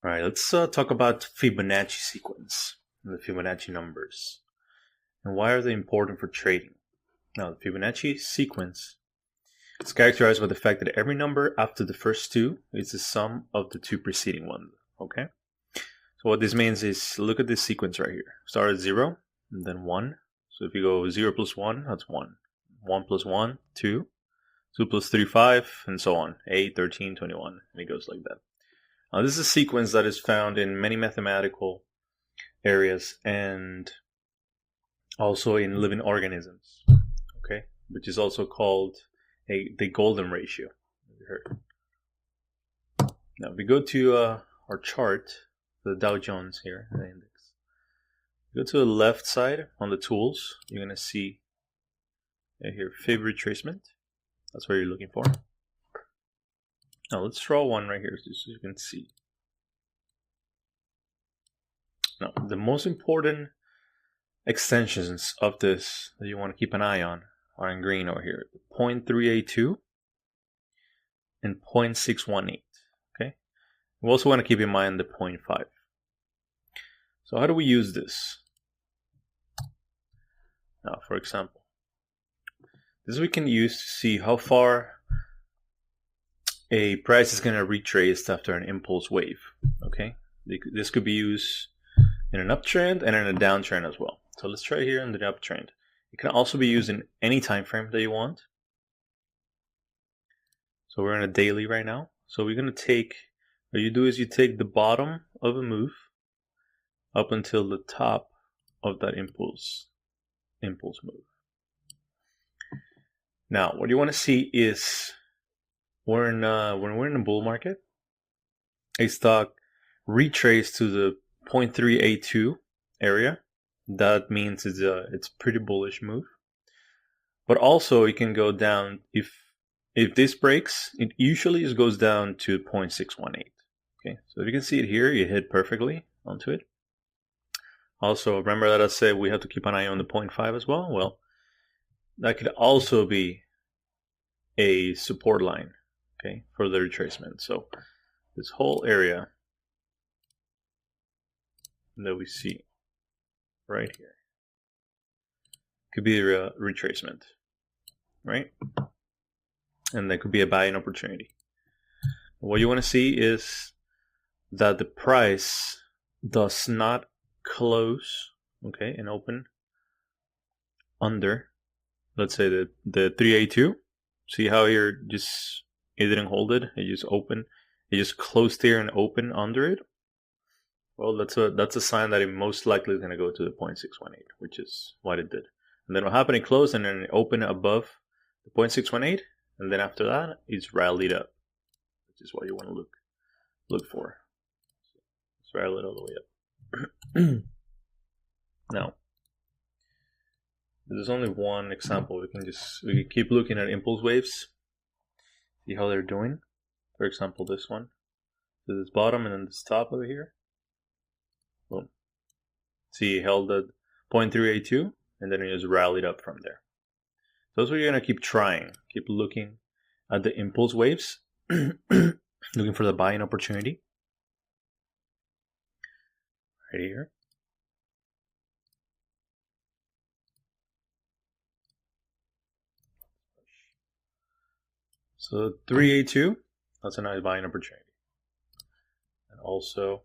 All right, let's talk about Fibonacci sequence, the Fibonacci numbers, and why are they important for trading. Now, the Fibonacci sequence is characterized by the fact that every number after the first two is the sum of the two preceding ones, okay? So what this means is, look at this sequence right here. Start at 0, and then 1. So if you go 0 plus 1, that's 1. 1 plus 1, 2. 2 plus 3, 5, and so on. 8, 13, 21, and it goes like that. Now, this is a sequence that is found in many mathematical areas and also in living organisms, okay, which is also called the golden ratio. Now, if we go to our chart, the Dow Jones here, the index, go to the left side on the tools, you're going to see here fib retracement. That's what you're looking for. Now let's draw one right here so you can see. Now, the most important extensions of this that you want to keep an eye on are in green over here. 0.382 and 0.618. Okay. We also want to keep in mind the 0.5. So how do we use this? Now, for example, this we can use to see how far a price is going to retrace after an impulse wave. Okay, this could be used in an uptrend and in a downtrend as well. So let's try here in the uptrend. It can also be used in any time frame that you want. So we're in a daily right now. So we're going to take, what you do is you take the bottom of a move up until the top of that impulse move. Now, what you want to see is when we're in a bull market, a stock retraced to the 0.382 area. That means it's a pretty bullish move. But also it can go down if this breaks, it usually just goes down to 0.618. Okay, so if you can see it here, you hit perfectly onto it. Also, remember that I said we have to keep an eye on the 0.5 as well. Well, that could also be a support line, okay, for the retracement. So this whole area that we see right here could be a retracement, right? And that could be a buying opportunity. What you want to see is that the price does not close, okay, and open under, let's say the 382. See how here it didn't hold it, it just opened, it just closed here and opened under it. Well, that's a sign that it most likely is going to go to the 0.618, which is what it did. And then what happened, it closed and then it opened above the 0.618, and then after that, it's rallied up, which is what you want to look for. It's rallied all the way up. Now, there's only one example. We can keep looking at impulse waves, see how they're doing. For example, this one. So this bottom and then this top over here. Boom. See, it held at 0.382 and then it just rallied up from there. So that's what you're going to keep trying. Keep looking at the impulse waves, looking for the buying opportunity. Right here. So 382, that's a nice buying opportunity. And also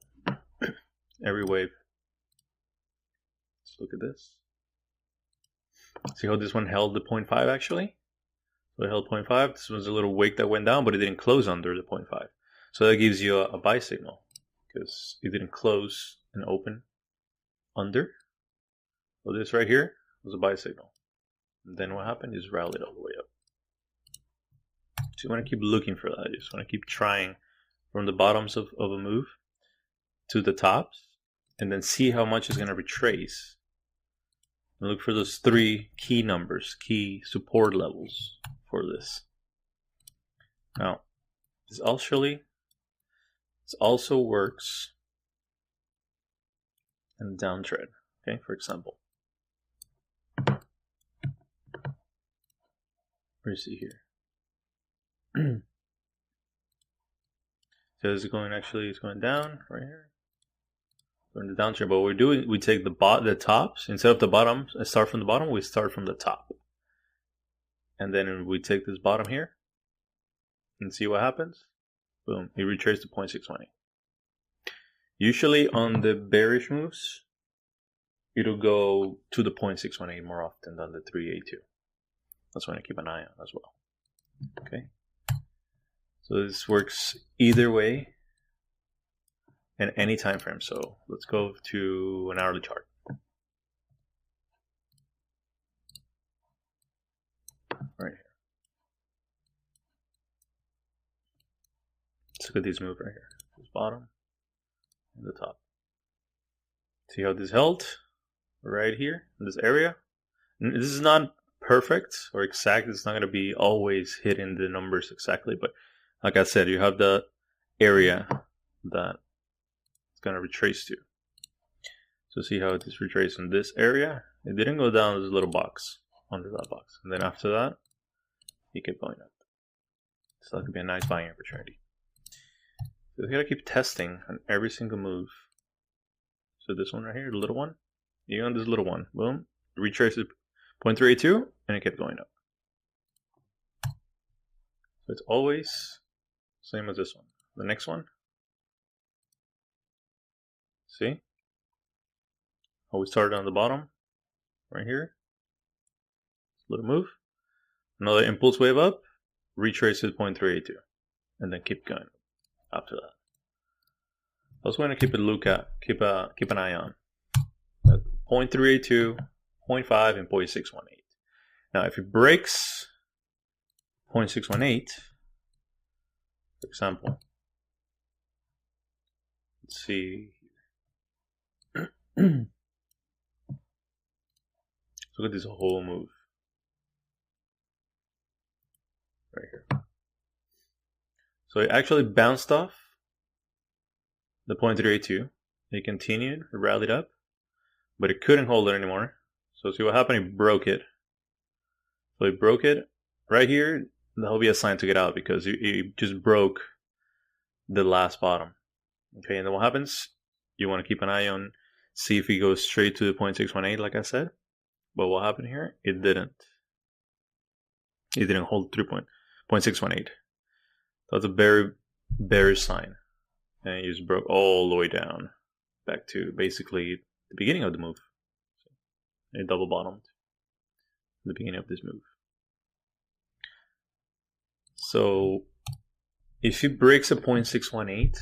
every wave. Let's look at this. See how this one held the 0.5 actually? So it held 0.5. This was a little wick that went down, but it didn't close under the 0.5. So that gives you a buy signal because it didn't close and open under. So this right here was a buy signal. And then what happened is rallied all the way up. So you want to keep looking for that. You just want to keep trying from the bottoms of a move to the tops and then see how much is going to retrace. And look for those three key numbers, key support levels for this. Now, this also works in a downtrend. Okay, for example. What do you see here? because it's going down right here. Going the downtrend, but what we're doing, we take the tops instead of the bottom. Start from the bottom. We start from the top, and then we take this bottom here and see what happens. Boom! It retraced to 0.618. Usually on the bearish moves, it'll go to the 0.618 more often than the 382. That's when I keep an eye on as well. Okay. So this works either way in any time frame. So let's go to an hourly chart. Right here. Let's look at these moves right here. This bottom and the top. See how this held right here in this area. And this is not perfect or exact. It's not going to be always hitting the numbers exactly, but like I said, you have the area that it's going to retrace to. So see how it is retraced in this area. It didn't go down this little box under that box, and then after that, it kept going up. So that could be a nice buying opportunity. So you gotta keep testing on every single move. So this one right here, the little one, you on this little one, boom, retraces 0.382, and it kept going up. So it's always same as this one. The next one, see how we started on the bottom, right here, little move, another impulse wave up, retraces 0.382, and then keep going after that. Also want to keep keep an eye on 0.382, 0.5, and 0.618. Now, if it breaks 0.618, for example, let's see. Look at this whole move right here. So it actually bounced off the 0.382. It continued, it rallied up, but it couldn't hold it anymore. So see what happened? It broke it. So it broke it right here. That'll be a sign to get out because it just broke the last bottom. Okay, and then what happens? You want to keep an eye on, see if it goes straight to the 0.618, like I said. But what happened here? It didn't. It didn't hold 0.618. That's a very bearish sign. And it just broke all the way down back to basically the beginning of the move. So it double bottomed at the beginning of this move. So if it breaks a 0.618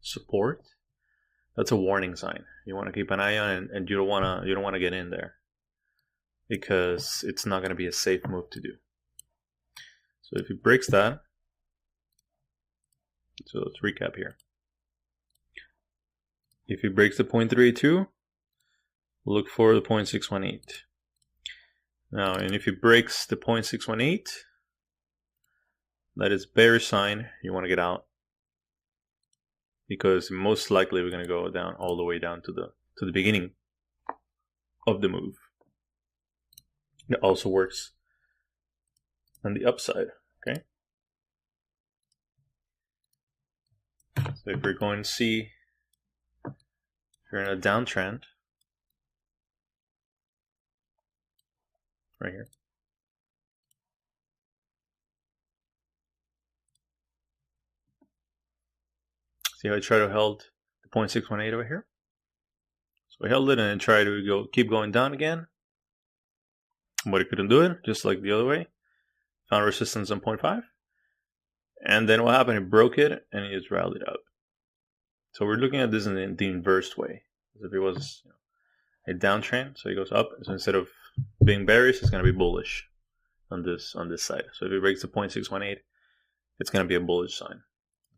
support, that's a warning sign. You want to keep an eye on it, and you don't want to get in there because it's not going to be a safe move to do. So if it breaks that, so let's recap here. If it breaks the 0.382, look for the 0.618. Now, and if it breaks the 0.618, that is bearish sign. You want to get out because most likely we're going to go down all the way down to the beginning of the move. It also works on the upside. Okay. So if we're going to see, if you're in a downtrend, right here. See how I try to hold the 0.618 over here? So I held it and then tried to keep going down again. But it couldn't do it, just like the other way. Found resistance on 0.5. And then what happened? It broke it and it just rallied up. So we're looking at this in the inverse way. As if it was a downtrend, so it goes up. So instead of being bearish, it's going to be bullish on this side. So if it breaks the 0.618, it's going to be a bullish sign.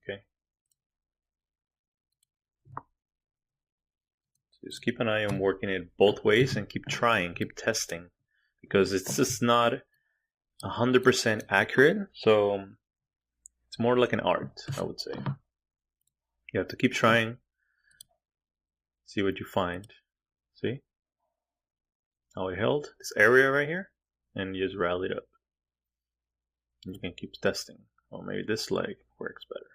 Okay. So just keep an eye on working it both ways and keep trying, keep testing, because it's just not 100% accurate. So it's more like an art, I would say. You have to keep trying, see what you find. See how it held this area right here, and you just rallied up. And you can keep testing. Well, maybe this leg works better.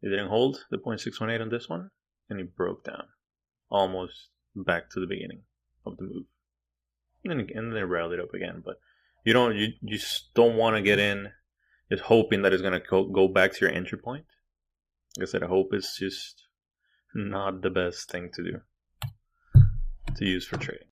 It didn't hold the 0.618 on this one, and it broke down almost back to the beginning of the move, and then it rallied up again. But you just don't want to get in just hoping that it's gonna go back to your entry point. Like I said, hope is just not the best thing to do, to use for trading.